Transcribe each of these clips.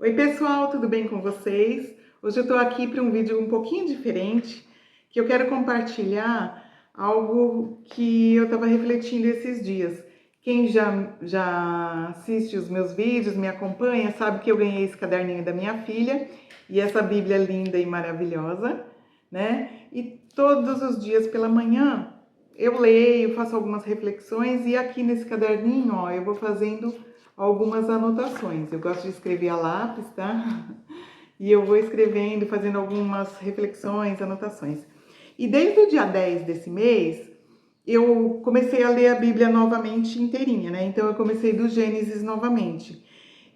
Oi pessoal, tudo bem com vocês? Hoje eu tô aqui para um vídeo um pouquinho diferente, que eu quero compartilhar algo que eu estava refletindo esses dias. Quem já assiste os meus vídeos, me acompanha, sabe que eu ganhei esse caderninho da minha filha e essa Bíblia linda e maravilhosa, né? E todos os dias pela manhã eu leio, faço algumas reflexões e aqui nesse caderninho, ó, eu vou fazendo algumas anotações. Eu gosto de escrever a lápis, tá? E eu vou escrevendo, fazendo algumas reflexões, anotações. E desde o dia 10 desse mês, eu comecei a ler a Bíblia novamente inteirinha, né? Então eu comecei do Gênesis novamente.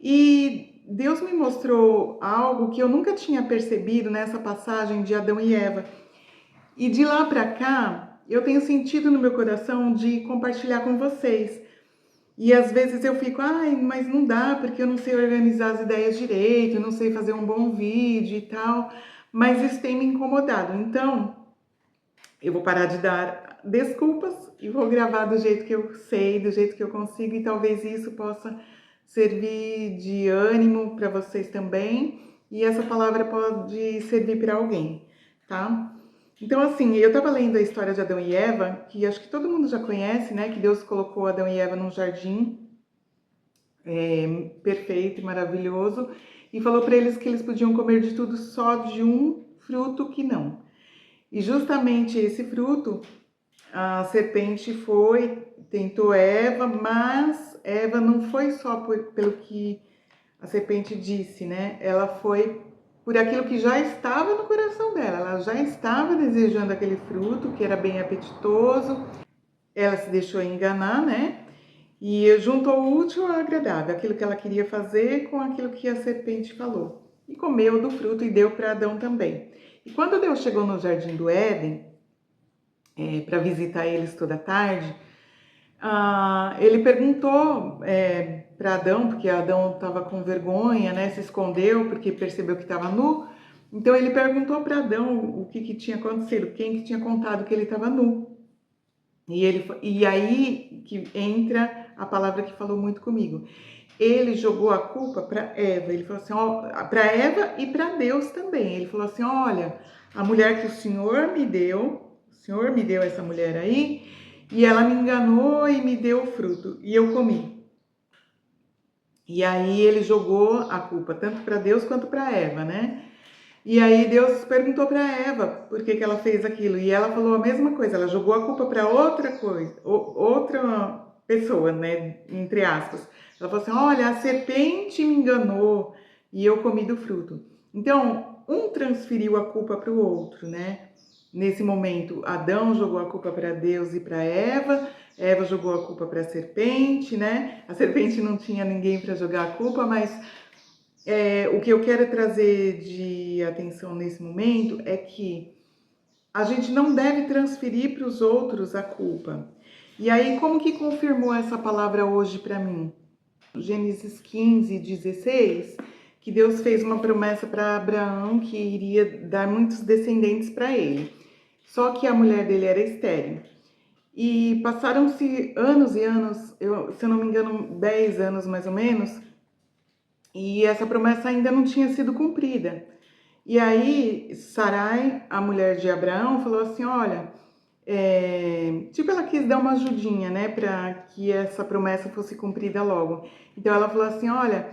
E Deus me mostrou algo que eu nunca tinha percebido nessa passagem de Adão e Eva. E de lá para cá, eu tenho sentido no meu coração de compartilhar com vocês. E às vezes eu fico, ai, mas não dá porque eu não sei organizar as ideias direito, eu não sei fazer um bom vídeo e tal. Mas isso tem me incomodado. Então, eu vou parar de dar desculpas e vou gravar do jeito que eu sei, do jeito que eu consigo, e talvez isso possa servir de ânimo para vocês também. E essa palavra pode servir para alguém, tá? Então, assim, eu estava lendo a história de Adão e Eva, que acho que todo mundo já conhece, né? Que Deus colocou Adão e Eva num jardim perfeito e maravilhoso, e falou para eles que eles podiam comer de tudo, só de um fruto que não. E justamente esse fruto, a serpente tentou Eva, mas Eva não foi só pelo que a serpente disse, né? Ela foi por aquilo que já estava no coração dela. Ela já estava desejando aquele fruto que era bem apetitoso. Ela se deixou enganar, né? E juntou o útil ao agradável, aquilo que ela queria fazer com aquilo que a serpente falou. E comeu do fruto e deu para Adão também. E quando Deus chegou no jardim do Éden, para visitar eles toda tarde, ele perguntou para Adão, porque Adão estava com vergonha, né? Se escondeu porque percebeu que estava nu. Então ele perguntou para Adão o que tinha acontecido, quem que tinha contado que ele estava nu. E aí que entra a palavra que falou muito comigo. Ele jogou a culpa para Eva. Ele falou assim, para Eva e para Deus também. Ele falou assim, olha, a mulher que o Senhor me deu essa mulher aí, e ela me enganou e me deu o fruto, e eu comi. E aí ele jogou a culpa tanto para Deus quanto para Eva, né? E aí Deus perguntou para Eva por que ela fez aquilo. E ela falou a mesma coisa, ela jogou a culpa para outra coisa, outra pessoa, né? Entre aspas. Ela falou assim: olha, a serpente me enganou e eu comi do fruto. Então, um transferiu a culpa para o outro, né? Nesse momento, Adão jogou a culpa para Deus e para Eva. Eva jogou a culpa para a serpente, né? A serpente não tinha ninguém para jogar a culpa, mas o que eu quero trazer de atenção nesse momento é que a gente não deve transferir para os outros a culpa. E aí, como que confirmou essa palavra hoje para mim? Gênesis 15, 16, que Deus fez uma promessa para Abraão que iria dar muitos descendentes para ele. Só que a mulher dele era estéril. E passaram-se anos e anos, se eu não me engano, 10 anos mais ou menos, e essa promessa ainda não tinha sido cumprida. E aí, Sarai, a mulher de Abraão, falou assim: olha, tipo, ela quis dar uma ajudinha, né, para que essa promessa fosse cumprida logo. Então ela falou assim: olha,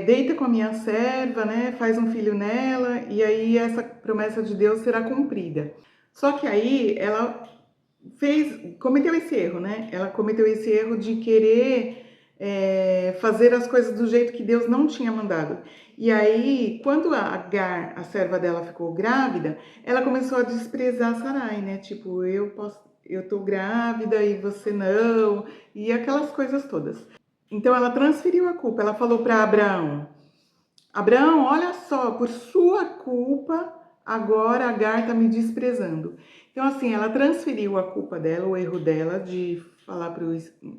deita com a minha serva, né, faz um filho nela, e aí essa promessa de Deus será cumprida. Só que aí ela cometeu esse erro, né? Ela cometeu esse erro de querer fazer as coisas do jeito que Deus não tinha mandado. E aí, quando a Agar, a serva dela, ficou grávida, ela começou a desprezar Sarai, né? Tipo, eu tô grávida e você não, e aquelas coisas todas. Então ela transferiu a culpa, ela falou para Abraão: Abraão, olha só, por sua culpa, agora Agar está me desprezando. Então, assim, ela transferiu a culpa dela, o erro dela de falar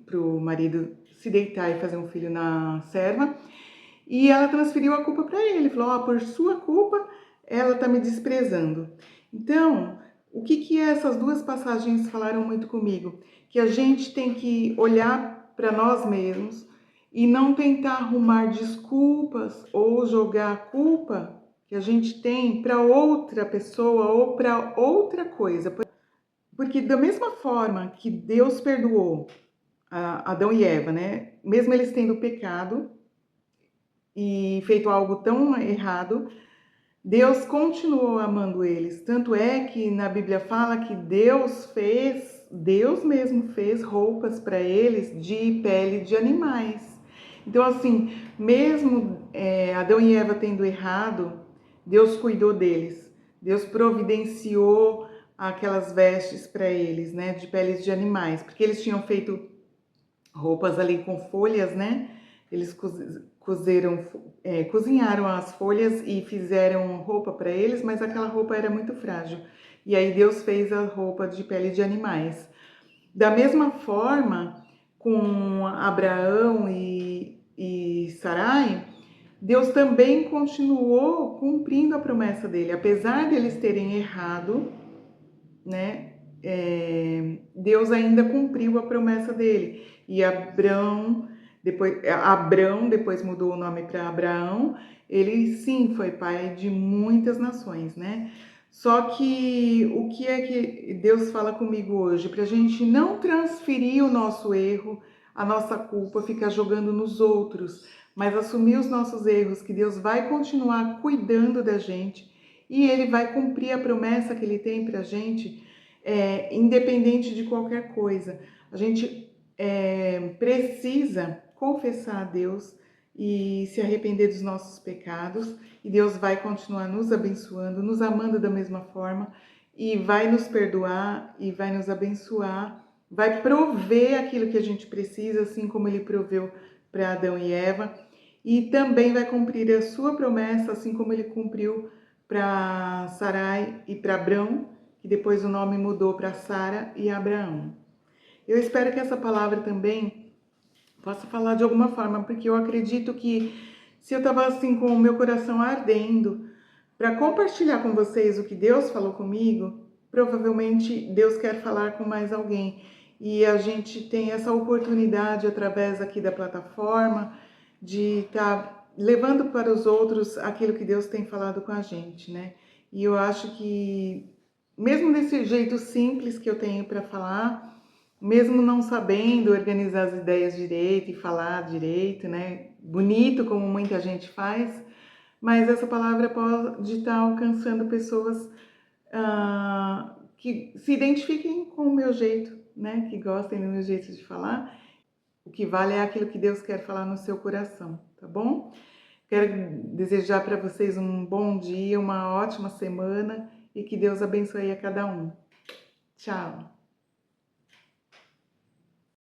pro marido se deitar e fazer um filho na serva, e ela transferiu a culpa para ele. Falou: por sua culpa, ela está me desprezando. Então, o que essas duas passagens falaram muito comigo? Que a gente tem que olhar para nós mesmos e não tentar arrumar desculpas ou jogar a culpa que a gente tem para outra pessoa ou para outra coisa. Porque da mesma forma que Deus perdoou Adão e Eva, né? Mesmo eles tendo pecado e feito algo tão errado, Deus continuou amando eles. Tanto é que na Bíblia fala que Deus mesmo fez roupas para eles de pele de animais. Então, assim, mesmo Adão e Eva tendo errado, Deus cuidou deles. Deus providenciou aquelas vestes para eles, né, de peles de animais, porque eles tinham feito roupas ali com folhas, né? Eles cozinharam as folhas e fizeram roupa para eles, mas aquela roupa era muito frágil. E aí Deus fez a roupa de pele de animais. Da mesma forma, com Abraão e Sarai, Deus também continuou cumprindo a promessa dele. Apesar de eles terem errado, né? Deus ainda cumpriu a promessa dele. E Abrão, depois mudou o nome para Abraão, ele sim foi pai de muitas nações, né? Só que o que é que Deus fala comigo hoje? Para a gente não transferir o nosso erro, a nossa culpa, ficar jogando nos outros, mas assumir os nossos erros, que Deus vai continuar cuidando da gente e Ele vai cumprir a promessa que Ele tem para a gente, independente de qualquer coisa. A gente precisa confessar a Deus e se arrepender dos nossos pecados, e Deus vai continuar nos abençoando, nos amando da mesma forma, e vai nos perdoar e vai nos abençoar, vai prover aquilo que a gente precisa, assim como Ele proveu para Adão e Eva, e também vai cumprir a sua promessa, assim como Ele cumpriu para Sarai e para Abrão, que depois o nome mudou para Sara e Abraão. Eu espero que essa palavra também possa falar de alguma forma, porque eu acredito que se eu estava assim com o meu coração ardendo para compartilhar com vocês o que Deus falou comigo, provavelmente Deus quer falar com mais alguém. E a gente tem essa oportunidade através aqui da plataforma de estar levando para os outros aquilo que Deus tem falado com a gente, né? E eu acho que mesmo desse jeito simples que eu tenho para falar, mesmo não sabendo organizar as ideias direito e falar direito, né? Bonito como muita gente faz, mas essa palavra pode estar alcançando pessoas que se identifiquem com o meu jeito, né? Que gostem do meu jeito de falar. O que vale é aquilo que Deus quer falar no seu coração, tá bom? Quero desejar para vocês um bom dia, uma ótima semana e que Deus abençoe a cada um. Tchau!